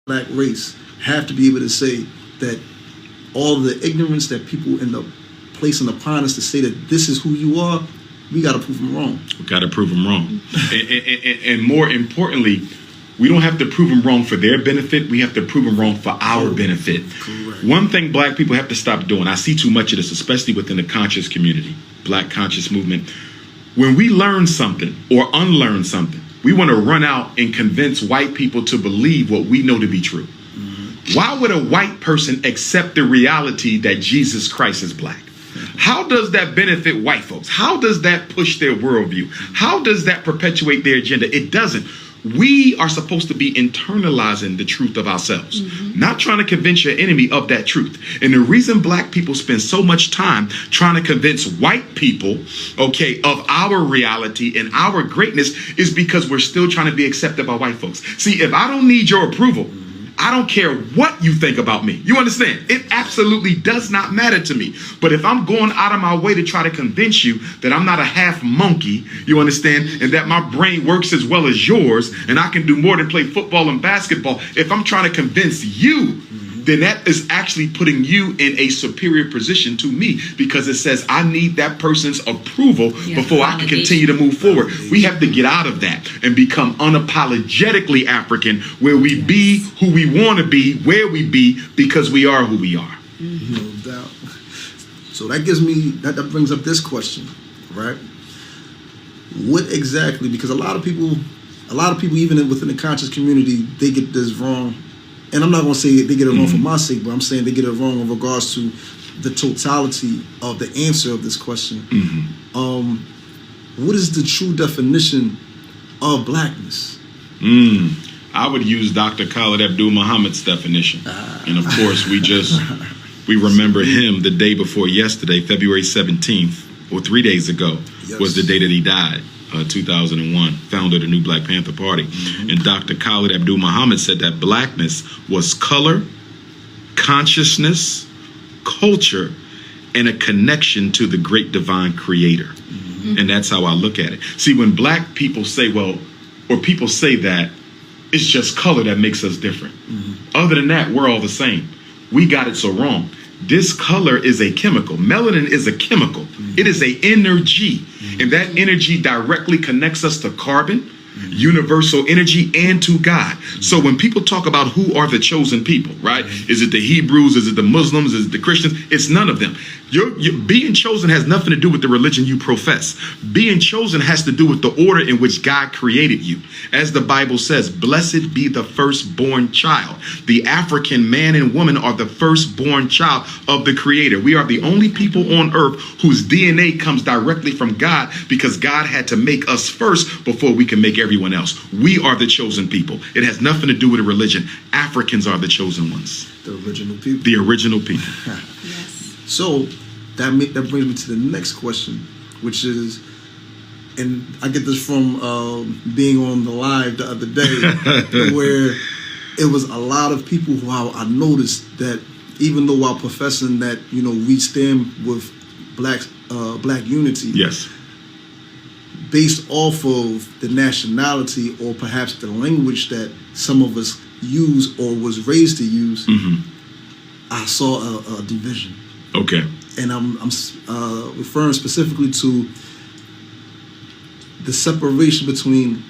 black race have to be able to say that all the ignorance that people end up placing upon us to say that this is who you are, we got to prove them wrong. We got to prove them wrong. and more importantly, we don't have to prove them wrong for their benefit. We have to prove them wrong for our benefit. Correct. One thing black people have to stop doing, I see too much of this, especially within the conscious community, black conscious movement. When we learn something or unlearn something, we want to run out and convince white people to believe what we know to be true. Mm-hmm. Why would a white person accept the reality that Jesus Christ is black? How does that benefit white folks? How does that push their worldview? How does that perpetuate their agenda? It doesn't. We are supposed to be internalizing the truth of ourselves, not trying to convince your enemy of that truth. And the reason black people spend so much time trying to convince white people, okay, of our reality and our greatness is because we're still trying to be accepted by white folks. See, if I don't need your approval, I don't care what you think about me. You understand? It absolutely does not matter to me. But if I'm going out of my way to try to convince you that I'm not a half monkey, you understand, and that my brain works as well as yours, and I can do more than play football and basketball, if I'm trying to convince you, then that is actually putting you in a superior position to me, because it says I need that person's approval before I can continue to move forward. We have to get out of that and become unapologetically African, where we be who we want to be, where we be, because we are who we are. No doubt. So that gives me, that brings up this question, right? What exactly, because a lot of people even within the conscious community, they get this wrong. And I'm not going to say they get it wrong for my sake, but I'm saying they get it wrong in regards to the totality of the answer of this question. What is the true definition of blackness? I would use Dr. Khalid Abdul Muhammad's definition. And of course, we remember him the day before yesterday, February 17th, or 3 days ago, was the day that he died. 2001, founder of the new Black Panther Party. And Dr. Khalid Abdul Muhammad said that blackness was color, consciousness, culture, and a connection to the great divine creator. And that's how I look at it. See, when black people say, well, or people say that it's just color that makes us different. Other than that, we're all the same. We got it so wrong. This color is a chemical. Melanin is a chemical. It is an energy. And that energy directly connects us to carbon, universal energy, and to God. So when people talk about who are the chosen people, right? Is it the Hebrews? Is it the Muslims? Is it the Christians? It's none of them. Being chosen has nothing to do with the religion you profess. Being chosen has to do with the order in which God created you. As the Bible says, blessed be the firstborn child. The African man and woman are the firstborn child of the Creator. We are the only people on earth whose DNA comes directly from God, because God had to make us first before we can make everyone else. We are the chosen people. It has nothing to do with a religion. Africans are the chosen ones. The original people. The original people. So that brings me to the next question, which is, and I get this from being on the live the other day, where it was a lot of people who I noticed that even though while professing that, you know, we stand with black unity, based off of the nationality or perhaps the language that some of us use or was raised to use, I saw a division. Okay. And I'm referring specifically to the separation between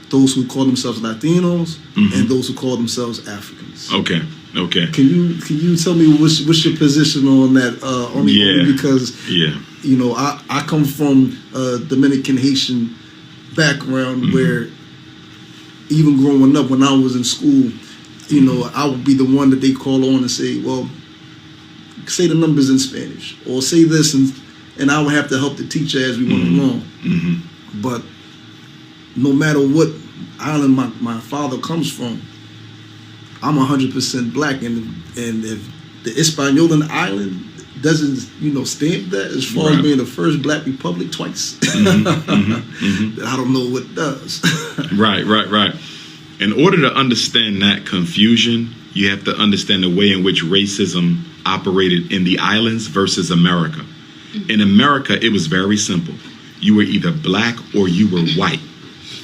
those who call themselves Latinos and those who call themselves Africans. Okay. Can you tell me what's your position on that? Only because you know, I come from a Dominican Haitian background where even growing up when I was in school, you know, I would be the one that they call on and say, well, say the numbers in Spanish, or say this, and I would have to help the teacher as we went along. But no matter what island my father comes from, I'm 100% black, and if the Hispaniolan island doesn't, you know, stamp that as far as being the first black republic twice, I don't know what does. Right. In order to understand that confusion, you have to understand the way in which racism operated in the islands versus America. In America, it was very simple. You were either black or you were white.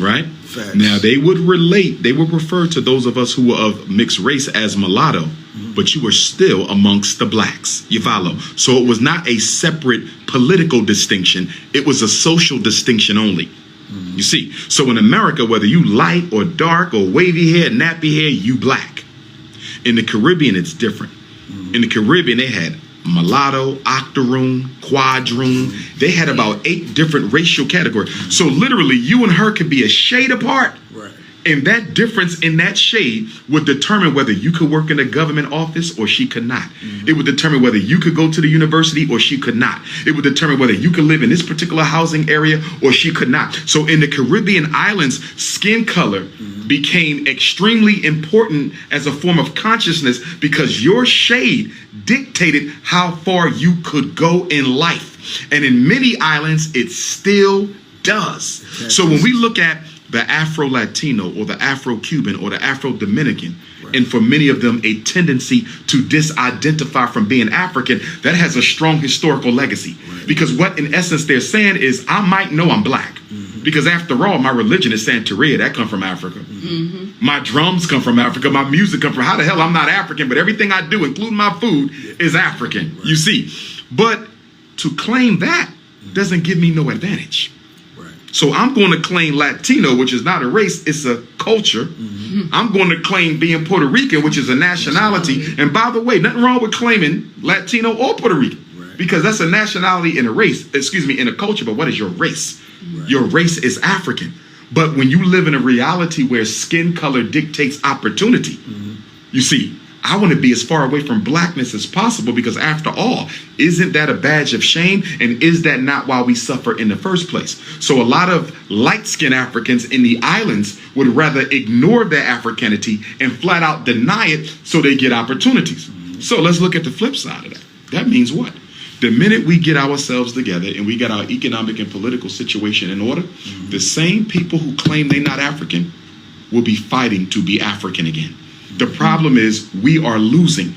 Right? Facts. Now, they would refer to those of us who were of mixed race as mulatto, but you were still amongst the blacks. You follow? So it was not a separate political distinction. It was a social distinction only. You see? So in America, whether you light or dark or wavy hair, nappy hair, you black. In the Caribbean, it's different. In the Caribbean, they had mulatto, octoroon, quadroon. They had about 8 different racial categories. So literally, you and her could be a shade apart. Right. And that difference in that shade would determine whether you could work in a government office or she could not. It would determine whether you could go to the university or she could not. It would determine whether you could live in this particular housing area or she could not. So in the Caribbean islands, skin color became extremely important as a form of consciousness because your shade dictated how far you could go in life. And in many islands, it still does. Okay. So when we look at the Afro-Latino or the Afro-Cuban or the Afro-Dominican, and for many of them, a tendency to disidentify from being African, that has a strong historical legacy. Because what, in essence, they're saying is, I might know I'm black. Because after all, my religion is Santeria. That come from Africa. My drums come from Africa. My music come from, how the hell I'm not African, but everything I do, including my food, is African. You see. But to claim that doesn't give me no advantage. So I'm going to claim Latino, which is not a race, it's a culture. I'm going to claim being Puerto Rican, which is a nationality. And by the way, nothing wrong with claiming Latino or Puerto Rican, because that's a nationality in a race, in a culture. But what is your race? Your race is African. But when you live in a reality where skin color dictates opportunity, you see, I want to be as far away from blackness as possible, because after all, isn't that a badge of shame? And is that not why we suffer in the first place? So a lot of light-skinned Africans in the islands would rather ignore their Africanity and flat out deny it so they get opportunities. So let's look at the flip side of that. That means what? The minute we get ourselves together and we get our economic and political situation in order, the same people who claim they're not African will be fighting to be African again. The problem is we are losing,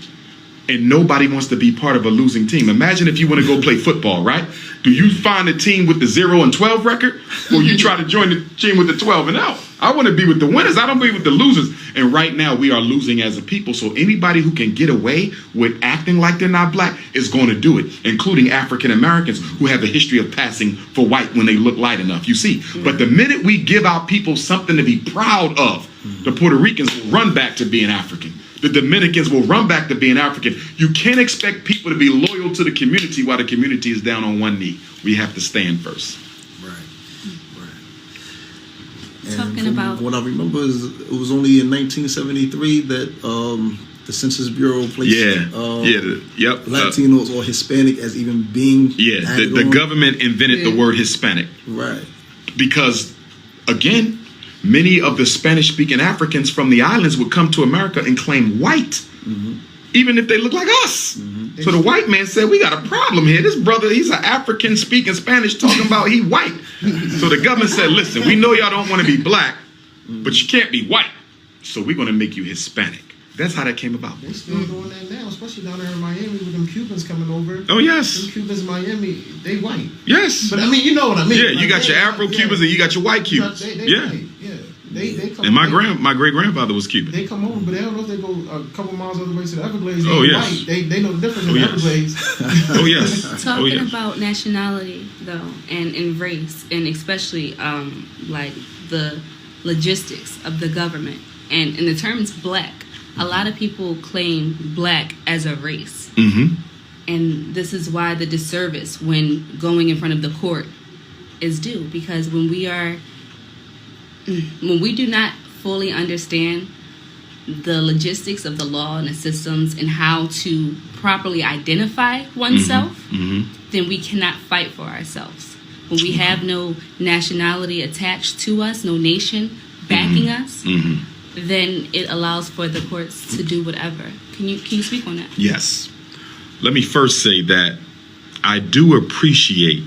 and nobody wants to be part of a losing team. Imagine if you want to go play football, right? Do you find a team with the 0-12 record, or you try to join the team with the 12-0? I want to be with the winners. I don't be with the losers. And right now we are losing as a people. So anybody who can get away with acting like they're not black is going to do it, including African Americans who have a history of passing for white when they look light enough, you see. But the minute we give our people something to be proud of, the Puerto Ricans will run back to being African. The Dominicans will run back to being African. You can't expect people to be loyal to the community while the community is down on one knee. We have to stand first. Talking about what I remember is it was only in 1973 that the Census Bureau placed Latinos or Hispanic as even being the government invented the word Hispanic, right? Because again, many of the Spanish-speaking Africans from the islands would come to America and claim white, even if they look like us. So the white man said, we got a problem here. This brother, he's an African speaking Spanish talking about he white. So the government said, listen, we know y'all don't want to be black, but you can't be white. So we're going to make you Hispanic. That's how that came about. They're still doing that now, especially down there in Miami with them Cubans coming over. Oh, yes. Them Cubans in Miami, they white. Yes. But I mean, you know what I mean. Yeah, you got your Afro-Cubans and you got your white Cubans. They White. They come. And my great-grandfather was Cuban. They come over, but they don't know if they go a couple miles other way to the Everglades. Oh, yes. White. They know the difference in the Everglades. Oh, yes. Talking about nationality, though, and race, and especially like the logistics of the government, and in the terms black, a lot of people claim black as a race. And this is why the disservice when going in front of the court is due, because when we do not fully understand the logistics of the law and the systems and how to properly identify oneself, then we cannot fight for ourselves. When we have no nationality attached to us, no nation backing us, then it allows for the courts to do whatever. Can you speak on that? Yes. Let me first say that I do appreciate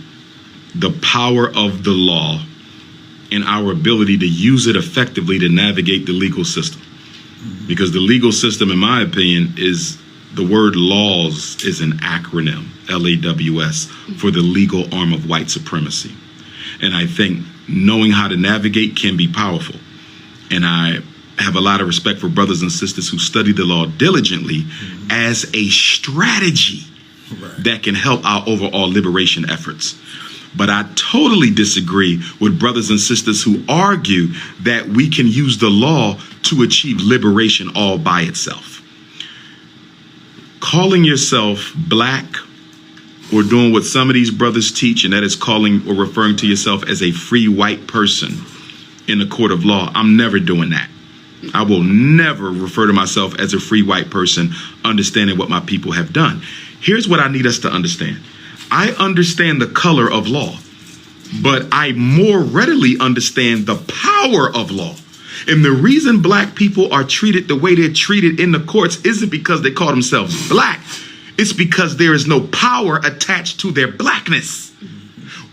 the power of the law and our ability to use it effectively to navigate the legal system. Because the legal system, in my opinion, is the word laws is an acronym, LAWS, for the legal arm of white supremacy. And I think knowing how to navigate can be powerful. And I have a lot of respect for brothers and sisters who study the law diligently as a strategy that can help our overall liberation efforts. But I totally disagree with brothers and sisters who argue that we can use the law to achieve liberation all by itself. Calling yourself black or doing what some of these brothers teach, and that is calling or referring to yourself as a free white person in the court of law, I'm never doing that. I will never refer to myself as a free white person, understanding what my people have done. Here's what I need us to understand. I understand the color of law, but I more readily understand the power of law. And the reason black people are treated the way they're treated in the courts isn't because they call themselves black. It's because there is no power attached to their blackness.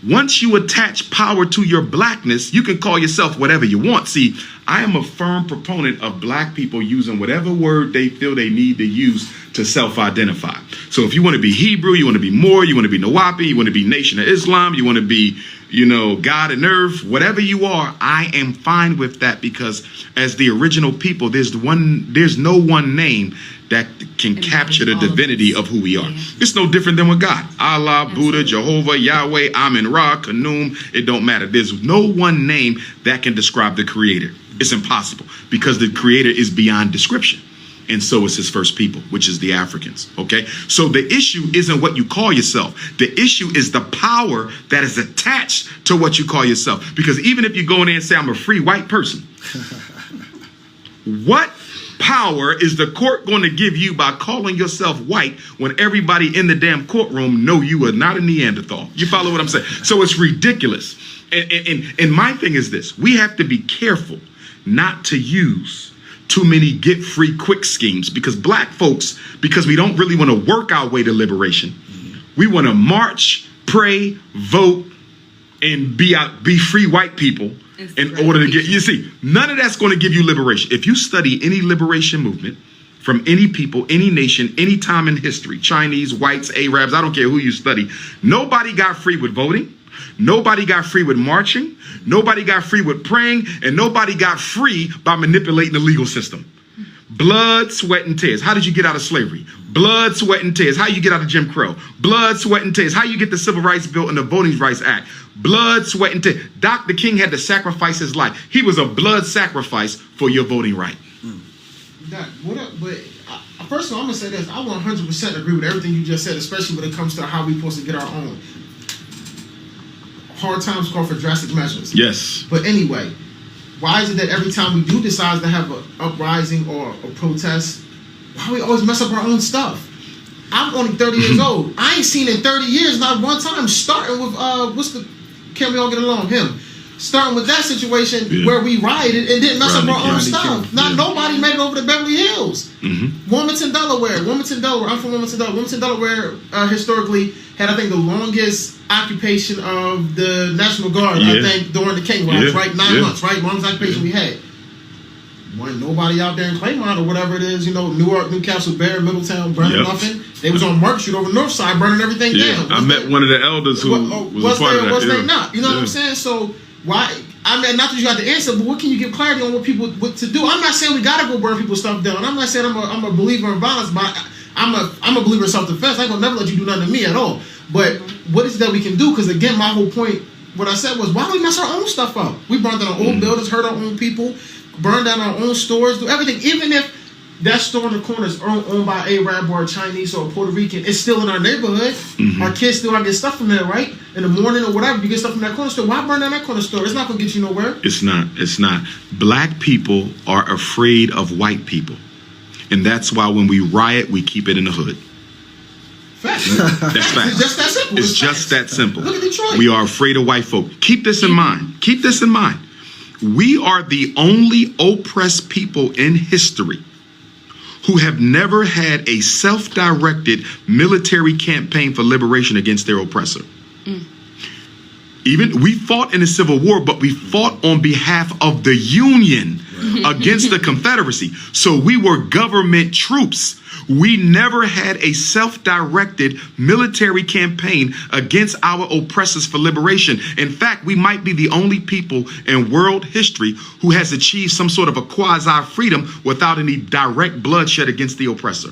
Once you attach power to your blackness, you can call yourself whatever you want. See, I am a firm proponent of black people using whatever word they feel they need to use to self-identify. So if you want to be Hebrew, you want to be Moor, you want to be Nawapi, you want to be Nation of Islam, you want to be, God and Earth, whatever you are, I am fine with that, because as the original people, there's no one name that can capture the divinity of who we are. It's no different than with God. Allah, Buddha, Jehovah, Yahweh, Amen, Ra, Kanum, it don't matter. There's no one name that can describe the creator. It's impossible, because the creator is beyond description. And so is his first people, which is the Africans. Okay. So the issue isn't what you call yourself. The issue is the power that is attached to what you call yourself. Because even if you go in there and say, I'm a free white person, what power is the court going to give you by calling yourself white when everybody in the damn courtroom know you are not a Neanderthal? You follow what I'm saying? So it's ridiculous. And my thing is this: we have to be careful not to use too many get free quick schemes, because black folks, because we don't really want to work our way to liberation, we want to march, pray, vote, and be free white people in order to get, you see, none of that's going to give you liberation. If you study any liberation movement from any people, any nation, any time in history, Chinese, whites, Arabs, I don't care who you study, nobody got free with voting. Nobody got free with marching. Nobody got free with praying. And nobody got free by manipulating the legal system. Blood, sweat, and tears. How did you get out of slavery? Blood, sweat, and tears. How you get out of Jim Crow? Blood, sweat, and tears. How you get the Civil Rights Bill and the Voting Rights Act? Blood, sweat, and tears. Dr. King had to sacrifice his life. He was a blood sacrifice for your voting right. First of all, I'm going to say this. I 100% agree with everything you just said, especially when it comes to how we're supposed to get our own. Hard times call for drastic measures. Yes. But anyway, why is it that every time we do decide to have an uprising or a protest, why we always mess up our own stuff? I'm only 30 years old. I ain't seen in 30 years not one time, starting with can we all get along? Him. Starting with that situation where we rioted and didn't mess up our own stuff. Nobody made it over to Beverly Hills. Wilmington, Delaware. I'm from Wilmington, Delaware. Wilmington, Delaware historically had, I think, the longest occupation of the National Guard, I think, during the King Riots, right? 9 months, right? Longest occupation we had. Wasn't nobody out there in Claymont or whatever it is, Newark, Newcastle, Bear, Middletown, burning nothing. They was on Market Street over North Side burning everything down. I met one of the elders who was a part of that. Was they not? You know what I'm saying? So why? I mean, not that you got the answer, but what can you give clarity on what to do? I'm not saying we gotta go burn people's stuff down. I'm not saying I'm a believer in violence, but I'm a believer in self-defense. I ain't gonna never let you do nothing to me at all. But what is it that we can do? Because again, my whole point, what I said was, why don't we mess our own stuff up? We burned down our own buildings, hurt our own people, burned down our own stores, do everything. Even if that store in the corner is owned by a Arab or a Chinese or a Puerto Rican, it's still in our neighborhood. Our kids still get stuff from there, right? In the morning or whatever, you get stuff from that corner store. Why burn down that corner store? It's not going to get you nowhere. It's not. Black people are afraid of white people. And that's why when we riot, we keep it in the hood. Facts. That's facts. It's just that simple. It's just that simple. Look at Detroit. We are afraid of white folk. Keep this in mind. Keep this in mind. We are the only oppressed people in history who have never had a self-directed military campaign for liberation against their oppressor. Even we fought in the Civil War, but we fought on behalf of the Union against the Confederacy. So we were government troops. We never had a self-directed military campaign against our oppressors for liberation. In fact, we might be the only people in world history who has achieved some sort of a quasi-freedom without any direct bloodshed against the oppressor.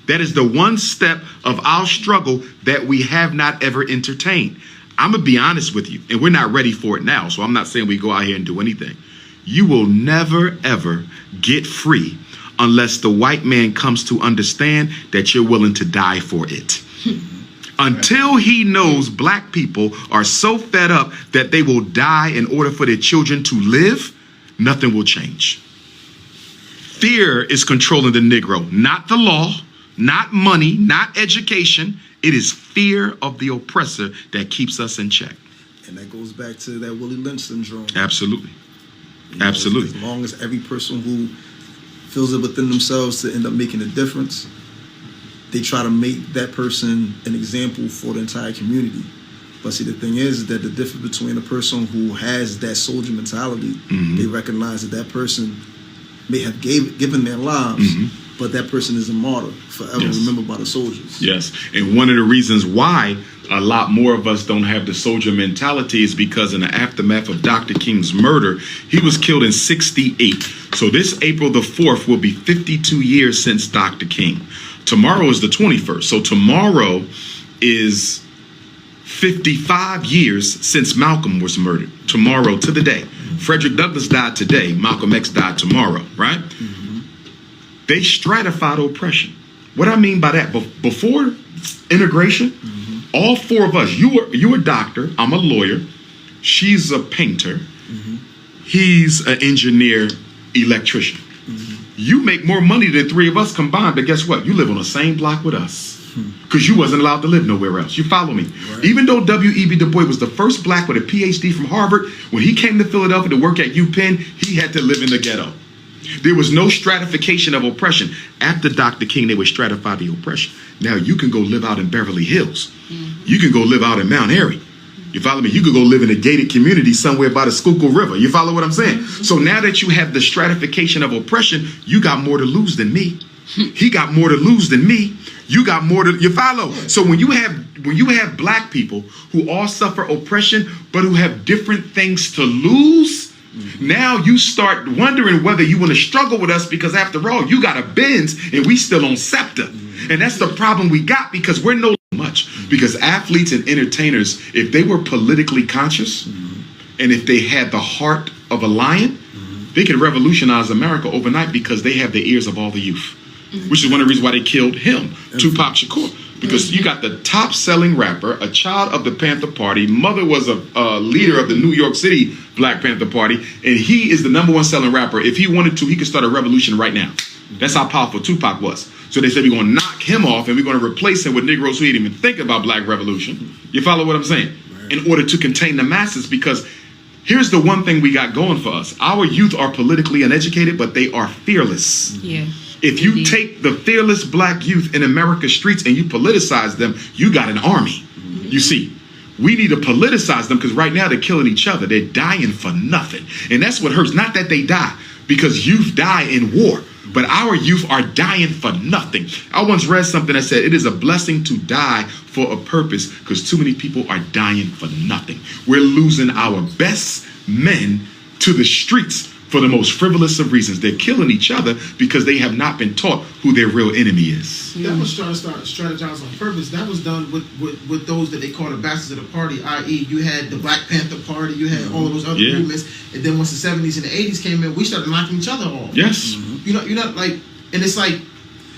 That is the one step of our struggle that we have not ever entertained. I'm going to be honest with you, and we're not ready for it now, so I'm not saying we go out here and do anything. You will never, ever get free unless the white man comes to understand that you're willing to die for it. Until he knows black people are so fed up that they will die in order for their children to live, nothing will change. Fear is controlling the Negro, not the law, not money, not education. It is fear of the oppressor that keeps us in check. And that goes back to that Willie Lynch syndrome. Absolutely. You know, Absolutely. As long as every person who feels it within themselves to end up making a difference, they try to make that person an example for the entire community. But see, the thing is that the difference between a person who has that soldier mentality, they recognize that that person may have given their lives, but that person is a martyr, forever remembered by the soldiers. Yes, and one of the reasons why a lot more of us don't have the soldier mentality is because in the aftermath of Dr. King's murder, he was killed in 1968. So this April the 4th will be 52 years since Dr. King. Tomorrow is the 21st. So tomorrow is 55 years since Malcolm was murdered. Tomorrow to the day. Frederick Douglass died today. Malcolm X died tomorrow, right? They stratified oppression. What I mean by that, before integration, all four of us, you're a doctor, I'm a lawyer, she's a painter, he's an engineer, electrician. You make more money than three of us combined, but guess what? You live on the same block with us because you wasn't allowed to live nowhere else. You follow me? Right. Even though W.E.B. Du Bois was the first black with a PhD from Harvard, when he came to Philadelphia to work at UPenn, he had to live in the ghetto. There was no stratification of oppression. After Dr. King, they would stratify the oppression. Now you can go live out in Beverly Hills. You can go live out in Mount Airy. You follow me? You could go live in a gated community somewhere by the Schuylkill River. You follow what I'm saying? So now that you have the stratification of oppression, you got more to lose than me. He got more to lose than me. You got more to, you follow? So when you have black people who all suffer oppression, but who have different things to lose, now you start wondering whether you want to struggle with us, because after all, you got a Benz and we still on Scepter. And that's the problem we got, because we're no much. Because athletes and entertainers, if they were politically conscious and if they had the heart of a lion, they could revolutionize America overnight, because they have the ears of all the youth. Which is one of the reasons why they killed him, Tupac Shakur. Because you got the top-selling rapper, a child of the Panther Party, mother was a leader of the New York City Black Panther Party, and he is the #1 selling rapper. If he wanted to, he could start a revolution right now. That's how powerful Tupac was. So they said, we're going to knock him off, and we're going to replace him with Negroes who didn't even think about black revolution. You follow what I'm saying? In order to contain the masses, because here's the one thing we got going for us. Our youth are politically uneducated, but they are fearless. Yeah. If you take the fearless black youth in America's streets and you politicize them, you got an army. You see, we need to politicize them, because right now they're killing each other. They're dying for nothing. And that's what hurts. Not that they die, because youth die in war, but our youth are dying for nothing. I once read something that said it is a blessing to die for a purpose, because too many people are dying for nothing. We're losing our best men to the streets for the most frivolous of reasons. They're killing each other because they have not been taught who their real enemy is. That was trying to start strategize on purpose. That was done with those that they called ambassadors of the party, i.e. you had the Black Panther Party, you had all of those other movements, and then once the 70s and the 80s came in, we started knocking each other off. Yes. You know, like, and it's like,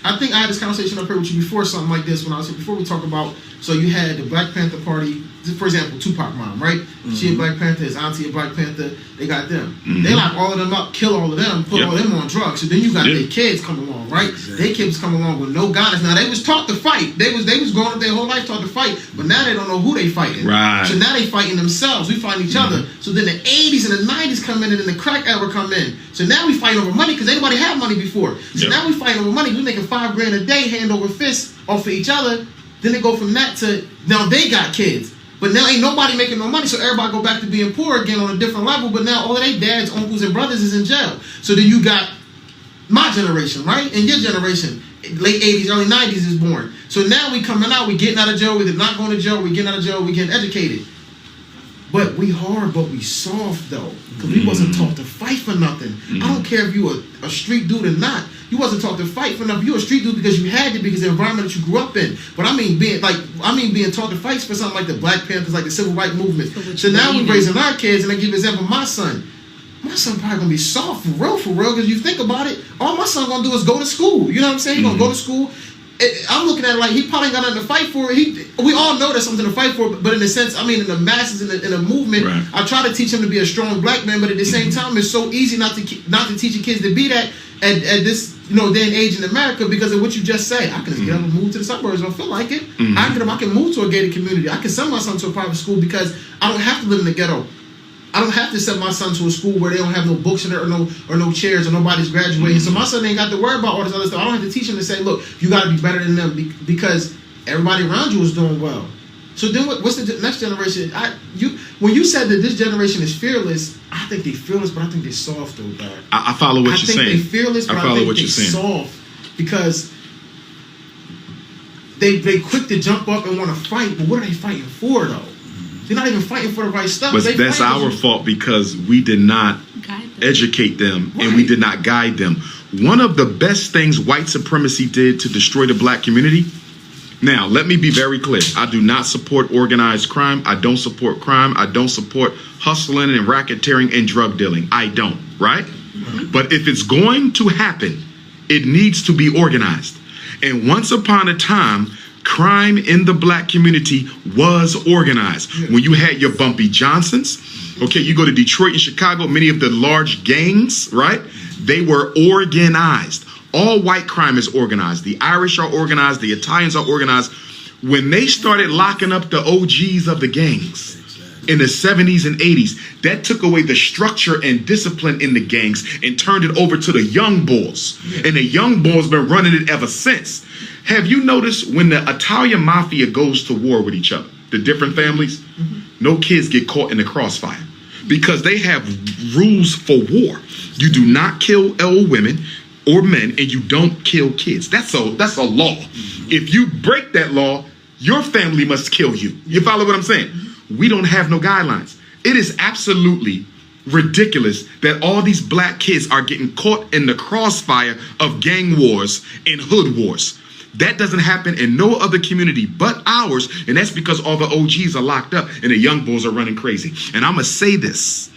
I think I had this conversation up here with you before, something like this, when I was here, before we talk about, so you had the Black Panther Party, for example, Tupac mom, right? She a Black Panther, his auntie a Black Panther, they got them. They lock all of them up, kill all of them, put all of them on drugs. So then you got their kids come along, right? Their kids come along with no guidance. Now they was taught to fight. They was growing up their whole life taught to fight, but now they don't know who they fighting. Right. So now they fighting themselves. We fight each other. So then the 80s and the 90s come in, and then the crack era come in. So now we fighting over money, because anybody had money before. So now we fighting over money. We making $5 grand a day, hand over fist, off of each other. Then they go from that to now they got kids. But now ain't nobody making no money, so everybody go back to being poor again on a different level. But now all of their dads, uncles, and brothers is in jail. So then you got my generation, right? And your generation, late 80s, early 90s is born. So now we coming out, we getting out of jail, we're not going to jail, we getting out of jail, we getting educated. But we hard, but we soft though. Because we wasn't taught to fight for nothing. I don't care if you a street dude or not. You wasn't taught to fight for nothing. You a street dude because you had to, because the environment that you grew up in. But I mean being taught to fight for something like the Black Panthers, like the Civil Rights Movement. So now we're raising our kids, and I give an example, my son probably gonna be soft for real, because you think about it, all my son gonna do is go to school. You know what I'm saying? He gonna go to school. I'm looking at it like he probably got nothing to fight for. We all know there's something to fight for, but in a sense, I mean, in the masses, in the movement, right. I try to teach him to be a strong Black man, but at the same time, it's so easy not to teach your kids to be that at this day and age in America, because of what you just said. I can just get up and move to the suburbs if I feel like it. I can move to a gated community. I can send my son to a private school because I don't have to live in the ghetto. I don't have to send my son to a school where they don't have no books in there or no chairs or nobody's graduating. So my son ain't got to worry about all this other stuff. I don't have to teach him to say, look, you got to be better than them because everybody around you is doing well. So then what's the next generation? When you said that this generation is fearless, I think they're fearless, but I think they're soft though, dog. I follow what you're saying. I think they're fearless, but I think they're soft because they quick to jump up and want to fight, but what are they fighting for though? They're not even fighting for the right stuff. But that's our fault because we did not educate them and we did not guide them. One of the best things white supremacy did to destroy the Black community. Now, let me be very clear. I do not support organized crime. I don't support crime. I don't support hustling and racketeering and drug dealing. I don't, right? But if it's going to happen, it needs to be organized. And once upon a time, crime in the Black community was organized. When you had your Bumpy Johnsons, okay, you go to Detroit and Chicago, many of the large gangs, right? They were organized. All white crime is organized. The Irish are organized. The Italians are organized. When they started locking up the OGs of the gangs in the 70s and 80s, that took away the structure and discipline in the gangs and turned it over to the young bulls. And the young bulls been running it ever since. Have you noticed when the Italian mafia goes to war with each other, the different families, no kids get caught in the crossfire because they have rules for war. You do not kill old women or men, and you don't kill kids. That's a law. If you break that law, your family must kill you. You follow what I'm saying? We don't have no guidelines. It is absolutely ridiculous that all these Black kids are getting caught in the crossfire of gang wars and hood wars. That doesn't happen in no other community but ours, and that's because all the OGs are locked up and the young bulls are running crazy. And I'm going to say this,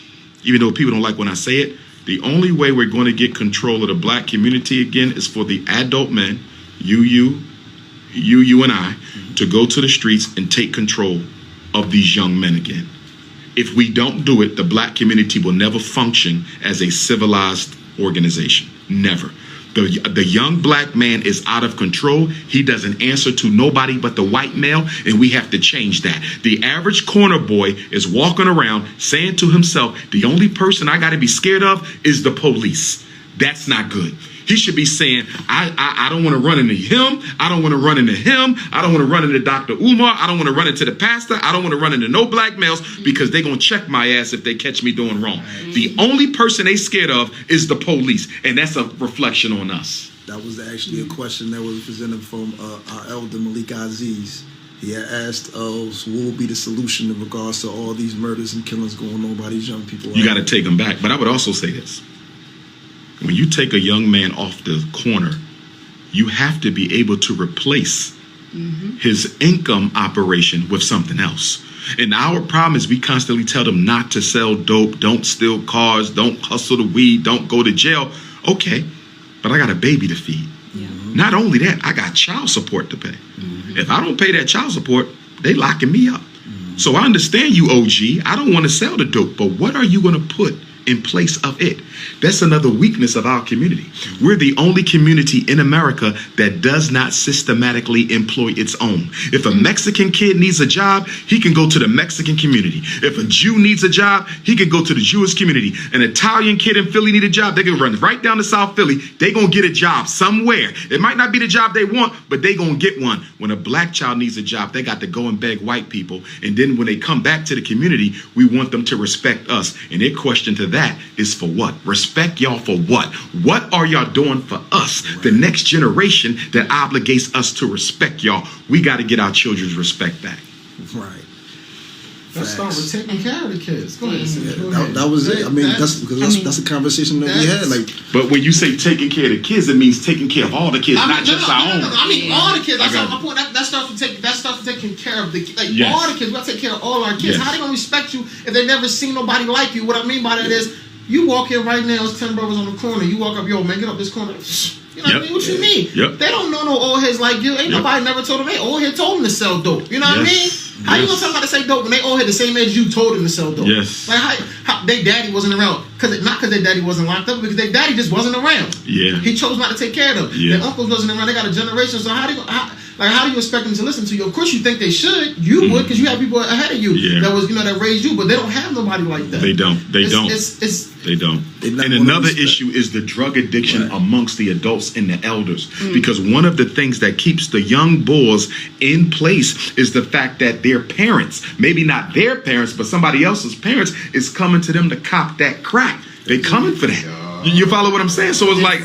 even though people don't like when I say it, the only way we're going to get control of the Black community again is for the adult men, you and I, to go to the streets and take control of these young men again. If we don't do it, the Black community will never function as a civilized organization. Never. The young Black man is out of control. He doesn't answer to nobody but the white male, and we have to change that. The average corner boy is walking around saying to himself, the only person I got to be scared of is the police. That's not good. He should be saying, I don't want to run into him. I don't want to run into him. I don't want to run into Dr. Umar. I don't want to run into the pastor. I don't want to run into no Black males because they're going to check my ass if they catch me doing wrong. The only person they scared of is the police, and that's a reflection on us. That was actually a question that was presented from our elder Malik Aziz. He had asked, what will be the solution in regards to all these murders and killings going on by these young people? You got to take them back. But I would also say this. When you take a young man off the corner, you have to be able to replace his income operation with something else. And our problem is we constantly tell them not to sell dope, don't steal cars, don't hustle the weed, don't go to jail. Okay, but I got a baby to feed. Yeah. Not only that, I got child support to pay. If I don't pay that child support, they locking me up. So I understand you, OG. I don't want to sell the dope, but what are you going to put in place of it. That's another weakness of our community. We're the only community in America that does not systematically employ its own. If a Mexican kid needs a job, he can go to the Mexican community. If a Jew needs a job, he can go to the Jewish community. An Italian kid in Philly need a job, they can run right down to South Philly. They gonna get a job somewhere. It might not be the job they want, but they gonna get one. When a black child needs a job, they got to go and beg white people. And then when they come back to the community, we want them to respect us. And their question to that is for what? Respect y'all for what? What are y'all doing for us? Right. The next generation that obligates us to respect y'all. We got to get our children's respect back. Right. Let's start with taking care of the kids. Go ahead. That was it. I mean, that's a conversation that we had. Like, but when you say taking care of the kids, it means taking care of all the kids, not just our own. I mean, all the kids. That's my point. That starts with taking care of the all the kids. We got to take care of all our kids. Yes. How they gonna respect you if they never seen nobody like you? What I mean by that is, you walk in right now, it's 10 brothers on the corner. You walk up, yo, man, get up this corner. You know what I mean? What you mean? Yep. They don't know no old heads like you. Ain't nobody never told them. They old head told them to sell dope. You know what I mean? How you gonna tell somebody to say dope when they old head the same age you told them to sell dope? Yes. Like how their daddy wasn't around. Not because their daddy wasn't locked up, because their daddy just wasn't around. Yeah. He chose not to take care of them. Yeah. Their uncles wasn't around. They got a generation. So how do you expect them to listen to you? Of course you think they should. You would, because you have people ahead of you that raised you, but they don't have nobody like that. They don't. They don't. And another issue is the drug addiction amongst the adults and the elders. Because one of the things that keeps the young boys in place is the fact that their parents, maybe not their parents, but somebody else's parents, is coming to them to cop that crack. They coming for that. You follow what I'm saying? So it's like,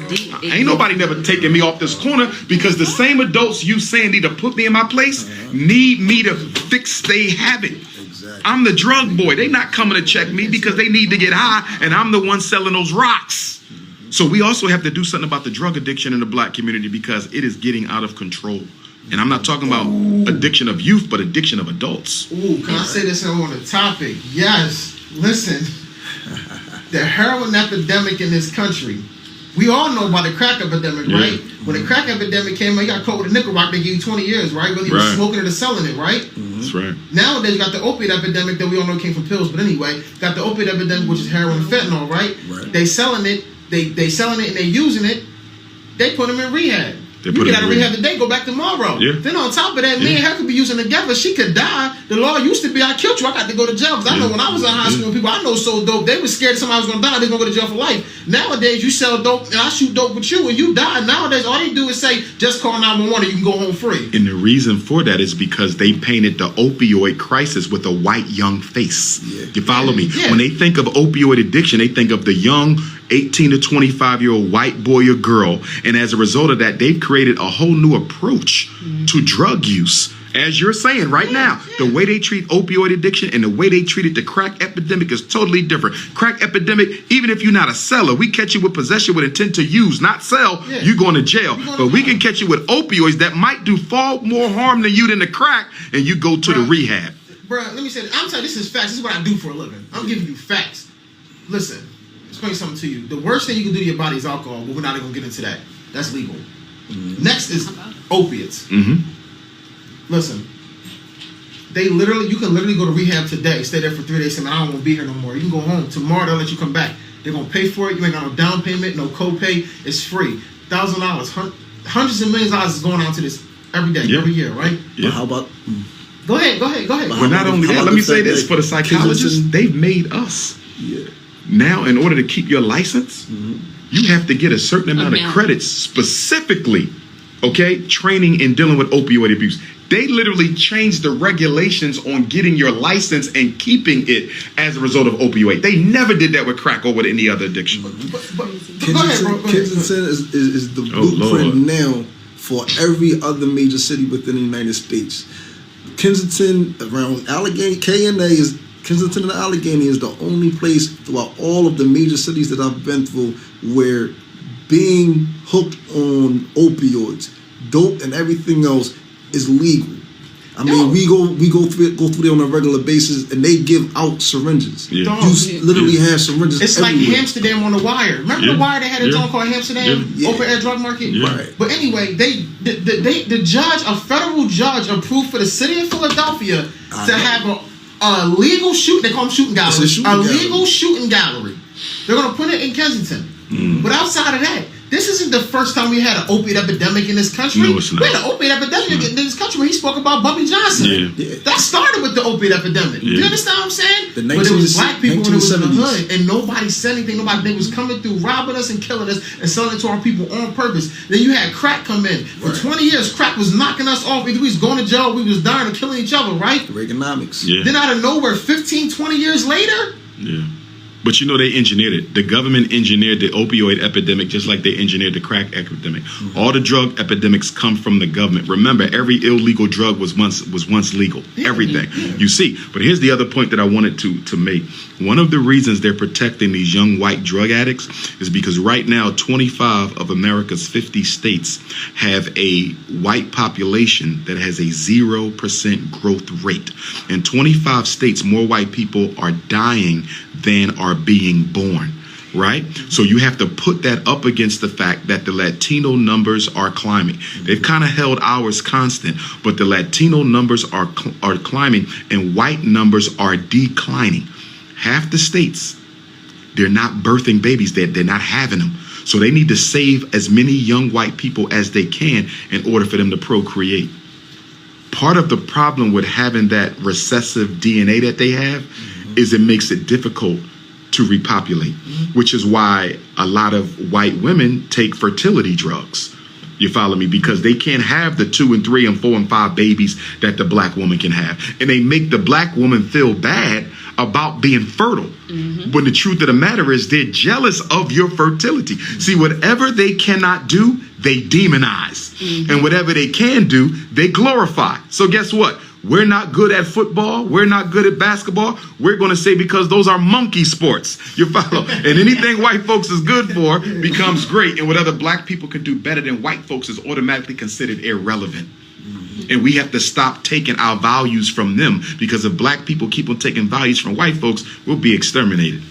ain't nobody never taking me off this corner, because the same adults you saying need to put me in my place need me to fix they habit. Exactly. I'm the drug boy. They not coming to check me because they need to get high, and I'm the one selling those rocks. So we also have to do something about the drug addiction in the black community, because it is getting out of control. And I'm not talking about addiction of youth, but addiction of adults. Ooh, can I say this on the topic? Yes. Listen. The heroin epidemic in this country. We all know about the crack epidemic, right? When the crack epidemic came, you got caught with a nickel rock, they gave you 20 years, right? Whether you were smoking it or selling it, right? That's right. Nowadays, you got the opiate epidemic that we all know came from pills, but anyway, got the opiate epidemic, which is heroin and fentanyl, right? They selling it, they selling it and they using it. They put them in rehab. You get out of rehab today, go back tomorrow. Yeah. Then on top of that, me and her could be using together. She could die. The law used to be, I killed you, I got to go to jail. Because I know when I was in high school, people I know sold dope, they were scared somebody was going to die, they going to go to jail for life. Nowadays, you sell dope, and I shoot dope with you, and you die. Nowadays, all they do is say, just call 911 and you can go home free. And the reason for that is because they painted the opioid crisis with a white young face. Yeah. You follow me? Yeah. When they think of opioid addiction, they think of the young 18 to 25-year-old white boy or girl. And as a result of that, they've created a whole new approach to drug use. As you're saying right now, the way they treat opioid addiction and the way they treated the crack epidemic is totally different. Crack epidemic, even if you're not a seller, we catch you with possession with intent to use, not sell, you're going to jail. But we can catch you with opioids that might do far more harm than you than the crack, and you go to the rehab. Bro, let me say this. I'm telling you, this is facts. This is what I do for a living. I'm giving you facts. Listen, explain something to you. The worst thing you can do to your body is alcohol, but we're not even going to get into that. That's legal. Next is opiates. Listen, you can literally go to rehab today, stay there for 3 days, say, man, I don't want to be here no more. You can go home. Tomorrow, they'll let you come back. They're going to pay for it. You ain't got no down payment, no co-pay. It's free. $1,000, hundreds of millions of dollars is going on to this every day, every year, right? Yeah. But how about... Go ahead. But not only that, let me say this. For the psychologists, they've made us. Yeah. Now, in order to keep your license, you have to get a certain amount of credits specifically, training in dealing with opioid abuse. They literally changed the regulations on getting your license and keeping it as a result of opioid. They never did that with crack or with any other addiction. Kensington is the blueprint now for every other major city within the United States. Kensington, around Allegheny, Kensington and Allegheny is the only place throughout all of the major cities that I've been through where being hooked on opioids, dope, and everything else is legal. I mean, we go through it on a regular basis, and they give out syringes. You literally have syringes. It's everywhere. Like Amsterdam on the Wire. Remember the Wire? They had a zone called Amsterdam open air drug market. Right. But anyway, the judge, a federal judge, approved for the city of Philadelphia to have a legal shoot. They call them shooting galleries. Legal shooting gallery They're going to put it in Kensington. But outside of that, this isn't the first time we had an opiate epidemic in this country. No, it's not. We had an opiate epidemic in this country where he spoke about Bumpy Johnson. Yeah. That started with the opiate epidemic. Yeah. You understand what I'm saying? But it was black people and it was in the 1970s. hood, and nobody said anything. They was coming through, robbing us and killing us and selling it to our people on purpose. Then you had crack come in. For 20 years, crack was knocking us off. Either we was going to jail, we was dying or killing each other, right? Reaganomics. Yeah. Then out of nowhere, 15, 20 years later, Yeah. But you know, they engineered it. The government engineered the opioid epidemic just like they engineered the crack epidemic. All the drug epidemics come from the government. Remember, every illegal drug was once legal. Everything. You see. But here's the other point that I wanted to make. One of the reasons they're protecting these young white drug addicts is because right now 25 of America's 50 states have a white population that has a 0% growth rate. In 25 states, more white people are dying than are being born, right? So you have to put that up against the fact that the Latino numbers are climbing. They've kind of held ours constant, but the Latino numbers are climbing and white numbers are declining. Half the states, they're not birthing babies. They're not having them. So they need to save as many young white people as they can in order for them to procreate. Part of the problem with having that recessive DNA that they have is it makes it difficult to repopulate, which is why a lot of white women take fertility drugs. You follow me? Because they can't have the 2 and 3 and 4 and 5 babies that the black woman can have. And they make the black woman feel bad about being fertile. When the truth of the matter is they're jealous of your fertility. See, whatever they cannot do, they demonize. And whatever they can do, they glorify. So guess what? We're not good at football. We're not good at basketball. We're going to say because those are monkey sports. You follow? And anything white folks is good for becomes great. And what other black people can do better than white folks is automatically considered irrelevant. And we have to stop taking our values from them, because if black people keep on taking values from white folks, we'll be exterminated.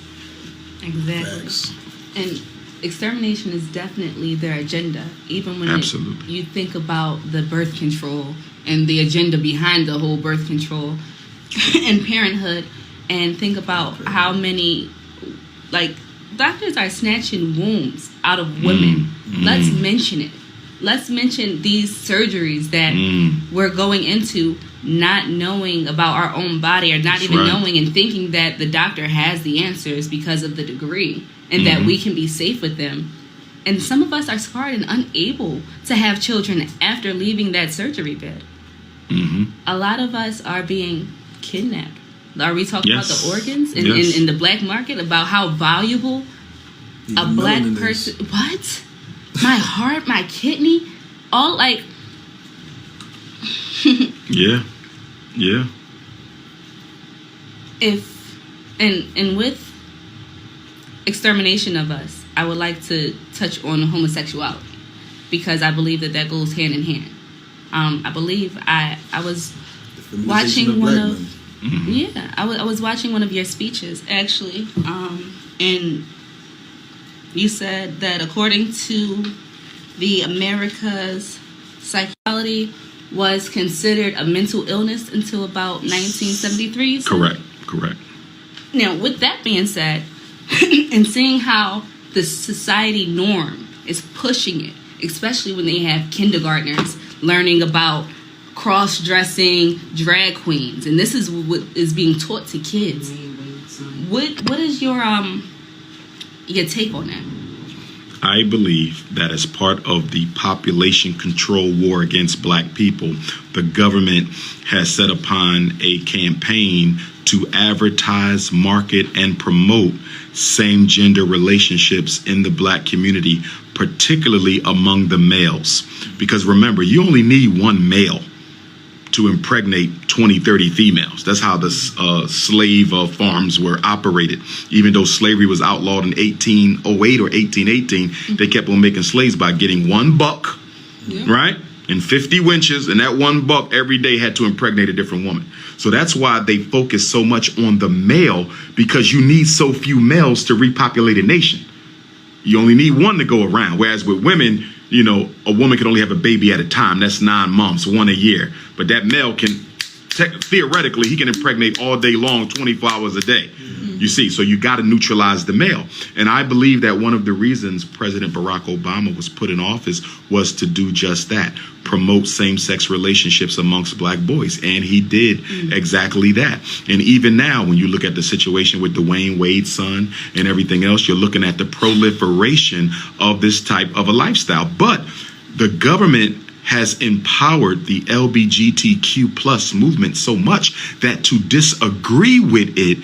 Exactly. Facts. And extermination is definitely their agenda. Even when you think about the birth control and the agenda behind the whole birth control and parenthood, and think about how many, like, doctors are snatching wombs out of women. Let's mention it. Let's mention these surgeries that we're going into not knowing about our own body, or not even knowing and thinking that the doctor has the answers because of the degree, and that we can be safe with them. And some of us are scarred and unable to have children after leaving that surgery bed. A lot of us are being kidnapped. Are we talking about the organs in the black market, about how valuable a black person... What? My heart, my kidney, all like... Yeah. And with extermination of us, I would like to touch on homosexuality, because I believe that goes hand in hand. I believe I was watching one of... I was watching one of your speeches, actually, and you said that according to the America's psychology was considered a mental illness until about 1973. Correct. Now, with that being said, and seeing how the society norm is pushing it, especially when they have kindergartners learning about cross-dressing drag queens, and this is what is being taught to kids. What is your take on that? I believe that as part of the population control war against black people, the government has set upon a campaign to advertise, market, and promote same-gender relationships in the black community, particularly among the males. Because remember, you only need one male to impregnate 20, 30 females. That's how the slave farms were operated. Even though slavery was outlawed in 1808 or 1818, they kept on making slaves by getting one buck, right? And 50 winches, and that one buck every day had to impregnate a different woman. So that's why they focus so much on the male, because you need so few males to repopulate a nation. You only need one to go around. Whereas with women, you know, a woman can only have a baby at a time. That's 9 months, one a year. But that male can, theoretically, he can impregnate all day long, 24 hours a day. You see, so you got to neutralize the male. And I believe that one of the reasons President Barack Obama was put in office was to do just that, promote same-sex relationships amongst black boys. And he did exactly that. And even now, when you look at the situation with Dwayne Wade's son and everything else, you're looking at the proliferation of this type of a lifestyle. But the government has empowered the LGBTQ plus movement so much that to disagree with it,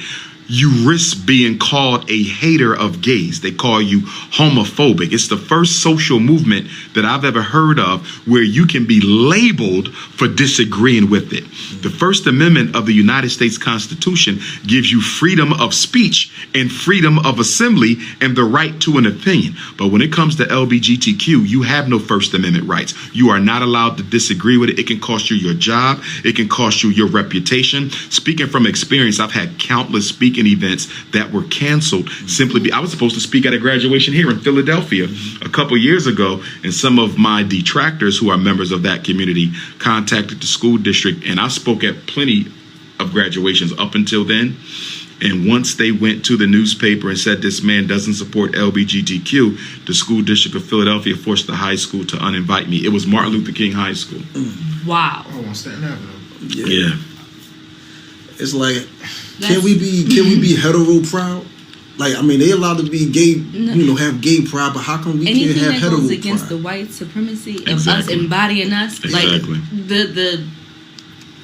you risk being called a hater of gays. They call you homophobic. It's the first social movement that I've ever heard of where you can be labeled for disagreeing with it. The First Amendment of the United States Constitution gives you freedom of speech and freedom of assembly and the right to an opinion. But when it comes to LGBTQ, you have no First Amendment rights. You are not allowed to disagree with it. It can cost you your job. It can cost you your reputation. Speaking from experience, I've had countless speaking events that were canceled simply I was supposed to speak at a graduation here in Philadelphia a couple years ago, and some of my detractors who are members of that community contacted the school district, and I spoke at plenty of graduations up until then. And once they went to the newspaper and said this man doesn't support LGBTQ, the school district of Philadelphia forced the high school to uninvite me. It was Martin Luther King High School. Wow. Oh, on Staten Avenue. Yeah. It's like, can we be hetero proud? Like, I mean, they allowed to be gay, have gay pride, but how come we can't have hetero pride? Anything that goes against the white supremacy of us embodying us, exactly. Like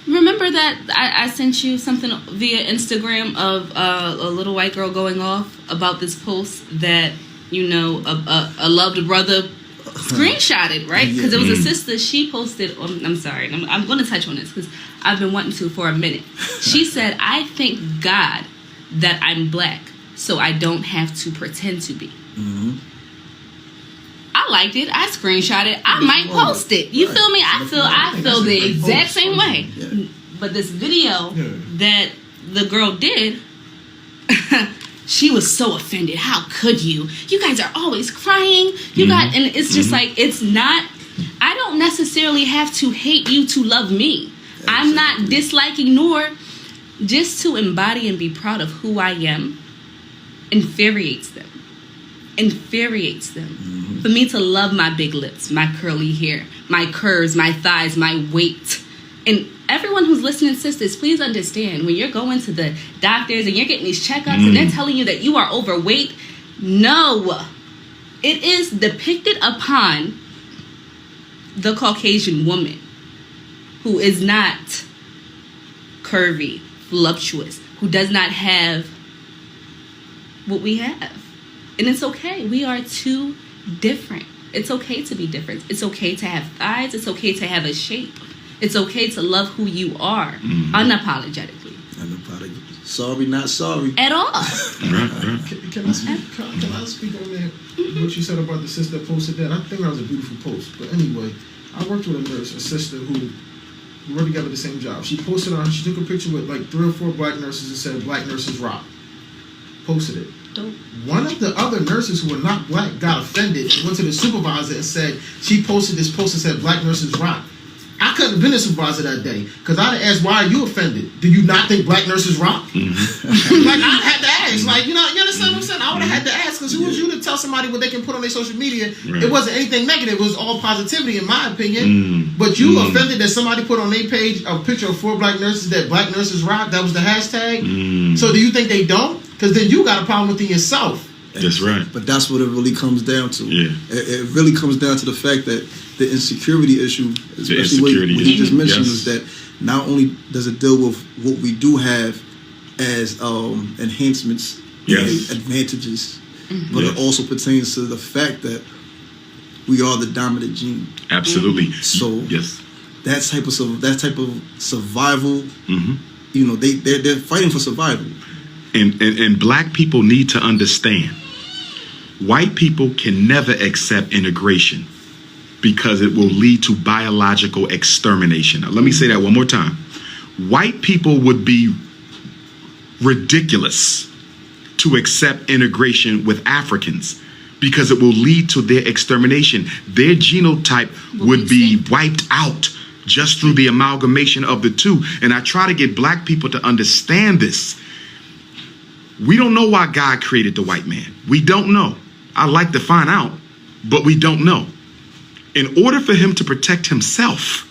remember that I sent you something via Instagram of a little white girl going off about this post that a loved brother screenshotted, right? Because it was a sister. She posted. I'm sorry. I'm going to touch on this because I've been wanting to for a minute. She said, "I thank God that I'm black, so I don't have to pretend to be." Mm-hmm. I liked it. I screenshot it. I might post it. You feel me? I feel the exact same way. Yeah. But this video that the girl did, she was so offended. How could you? You guys are always crying. And it's just like, it's not, I don't necessarily have to hate you to love me. Exactly. I'm not disliking, nor just to embody and be proud of who I am infuriates them. Mm-hmm. For me to love my big lips, my curly hair, my curves, my thighs, my weight. And everyone who's listening, sisters, please understand, when you're going to the doctors and you're getting these checkups and they're telling you that you are overweight, no. It is depicted upon the Caucasian woman who is not curvy, voluptuous, who does not have what we have. And it's okay. We are too different. It's okay to be different. It's okay to have thighs. It's okay to have a shape. It's okay to love who you are unapologetically. Sorry, not sorry. At all. Can I speak on that? What you said about the sister that posted that? I think that was a beautiful post. But anyway, I worked with a nurse, a sister who we were together the same job. She posted on, she took a picture with like 3 or 4 black nurses and said, "Black nurses rock." Posted it. Dope. One of the other nurses who were not black got offended and went to the supervisor and said, she posted this post and said, "Black nurses rock." I couldn't have been a supervisor that day because I'd have asked, "Why are you offended? Do you not think black nurses rock?" Mm-hmm. Like, I had to ask. Like, you understand what I'm saying? I would have had to ask because who was you to tell somebody what they can put on their social media? Right. It wasn't anything negative. It was all positivity, in my opinion. But you offended that somebody put on their page a picture of 4 black nurses that black nurses rock. That was the hashtag. So do you think they don't? Because then you got a problem within yourself. That's right. But that's what it really comes down to. Yeah. It really comes down to the fact that the insecurity issue, especially what you just mentioned, is that not only does it deal with what we do have as enhancements and advantages, but it also pertains to the fact that we are the dominant gene. Absolutely. So that type of survival, they're fighting for survival. And black people need to understand, white people can never accept integration because it will lead to biological extermination. Now, let me say that one more time. White people would be ridiculous to accept integration with Africans because it will lead to their extermination. Their genotype would be wiped out just through the amalgamation of the two. And I try to get black people to understand this. We don't know why God created the white man. We don't know. I'd like to find out, but we don't know. In order for him to protect himself,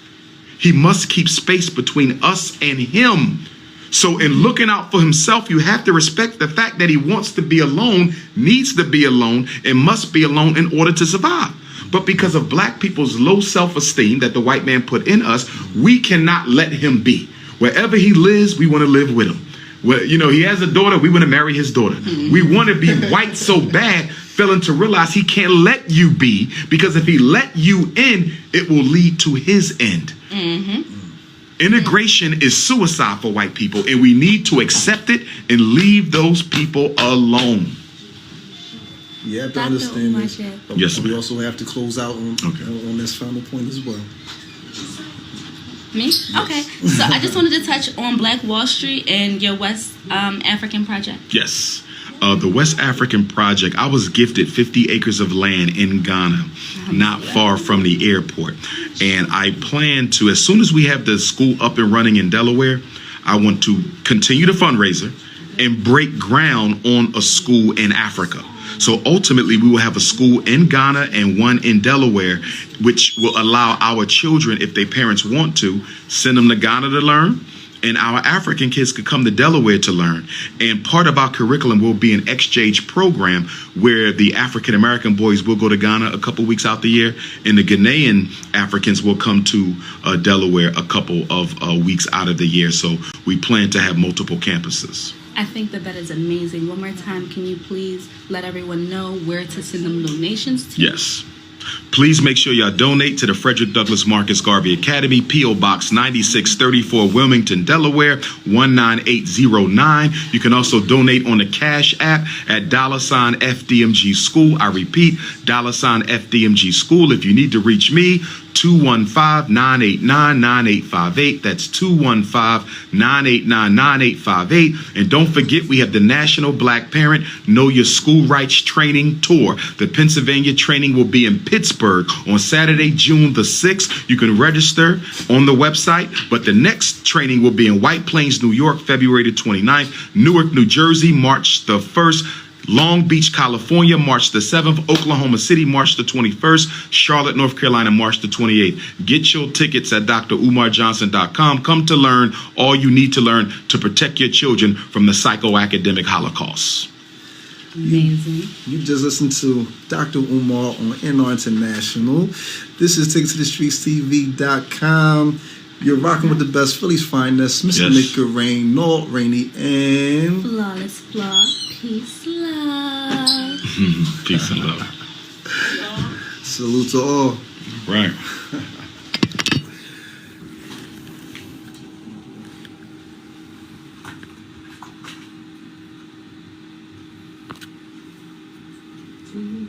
he must keep space between us and him. So in looking out for himself, you have to respect the fact that he wants to be alone, needs to be alone, and must be alone in order to survive. But because of black people's low self-esteem that the white man put in us, we cannot let him be. Wherever he lives, we want to live with him. Well, you know, he has a daughter, we want to marry his daughter. We want to be white so bad, failing to realize he can't let you be, because if he let you in, it will lead to his end. Integration is suicide for white people, and we need to accept it and leave those people alone. You have to understand this. Yes, we also have to close out on this final point as well. Me? Okay. So I just wanted to touch on Black Wall Street and your West African project. Yes. The West African project, I was gifted 50 acres of land in Ghana, not far from the airport. And I plan to, as soon as we have the school up and running in Delaware, I want to continue the fundraiser and break ground on a school in Africa. So ultimately, we will have a school in Ghana and one in Delaware, which will allow our children, if their parents want to, send them to Ghana to learn. And our African kids could come to Delaware to learn. And part of our curriculum will be an exchange program where the African American boys will go to Ghana a couple weeks out the year, and the Ghanaian Africans will come to Delaware a couple of weeks out of the year. So we plan to have multiple campuses. I think that is amazing. One more time, can you please let everyone know where to send them donations to? Yes. Please make sure y'all donate to the Frederick Douglass Marcus Garvey Academy, P.O. Box 9634, Wilmington, Delaware, 19809. You can also donate on the Cash App at $FDMG School. I repeat, $FDMG School. If you need to reach me, 215-989-9858. That's 215-989-9858. And don't forget, we have the National Black Parent Know Your School Rights Training Tour. The Pennsylvania training will be in Pittsburgh on Saturday, June the 6th. You can register on the website, but the next training will be in White Plains, New York, February the 29th, Newark, New Jersey, March the 1st, Long Beach, California, March the 7th, Oklahoma City, March the 21st, Charlotte, North Carolina, March the 28th. Get your tickets at drumarjohnson.com. Come to learn all you need to learn to protect your children from the psychoacademic Holocaust. Amazing. You just listened to Dr. Umar on NR International. This is TakeToTheStreetsTV.com. You're rocking with the best Philly's finest, Mr. Nick Rain, Nort Rainey, and Flawless Flaw. Peace, love. Peace and love. Salute to all. Right. Mm-hmm.